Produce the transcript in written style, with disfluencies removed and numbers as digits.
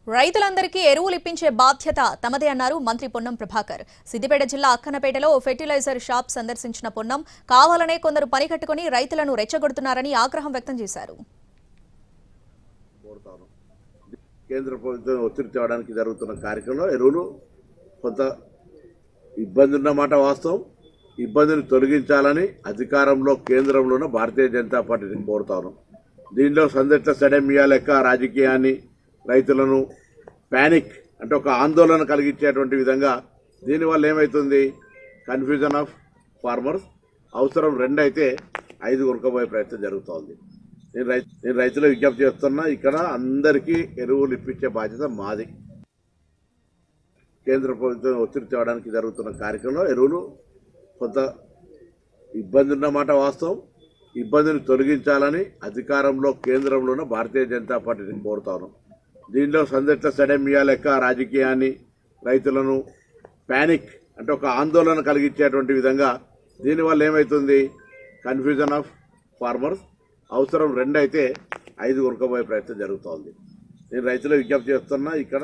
రైతులందరికీ ఎరువులు ఇప్పించే బాధ్యత తమదే అన్నారు మంత్రి పొన్నం ప్రభాకర్. సిద్దిపేట జిల్లా అక్కన్నపేటలో ఫెర్టిలైజర్ షాప్ సందర్శించిన పొన్నం కావాలనే కొందరు పని కట్టుకుని రైతులను రెచ్చగొడుతున్నారని ఆగ్రహం వ్యక్తం చేశారు. కేంద్ర ప్రభుత్వం ఒత్తిడి తేవడానికి జరుగుతున్న కార్యక్రమంలో ఎరువులు కొంత ఇబ్బంది ఉన్నమాట వాస్తవం. ఇబ్బందిని తొలగించాలని అధికారంలో కేంద్రంలోనే భారతీయ జనతా పార్టీని కోరుతాను. దీనిలో సందిగ్ధ సడమియా లెక్క రాజకీయాన్ని రైతులను ప్యానిక్ అంటే ఒక ఆందోళన కలిగించేటువంటి విధంగా దీనివల్ల ఏమవుతుంది, కన్ఫ్యూజన్ ఆఫ్ ఫార్మర్స్. అవసరం 2 అయితే 5 కొనుక్కోబోయే ప్రయత్నం జరుగుతోంది. నేను రైతులకు విజ్ఞప్తి చేస్తున్నా, ఇక్కడ అందరికీ ఎరువులు ఇప్పించే బాధ్యత మాది. కేంద్ర ప్రభుత్వం ఒత్తిడి తేవడానికి జరుగుతున్న కార్యక్రమంలో ఎరువులు కొంత ఇబ్బంది ఉన్నమాట వాస్తవం. ఇబ్బందిని తొలగించాలని అధికారంలో కేంద్రంలోనే భారతీయ జనతా పార్టీని కోరుతాను. దీనిలో సందిగ్ధ సడమియా లెక్క రాజకీయాన్ని రైతులను ప్యానిక్ అంటే ఒక ఆందోళన కలిగించేటువంటి విధంగా దీనివల్ల ఏమవుతుంది, కన్ఫ్యూజన్ ఆఫ్ ఫార్మర్స్. అవసరం 2 అయితే 5 కొనుక్కోబోయే ప్రయత్నం జరుగుతోంది. నేను రైతులకు విజ్ఞప్తి చేస్తున్నా, ఇక్కడ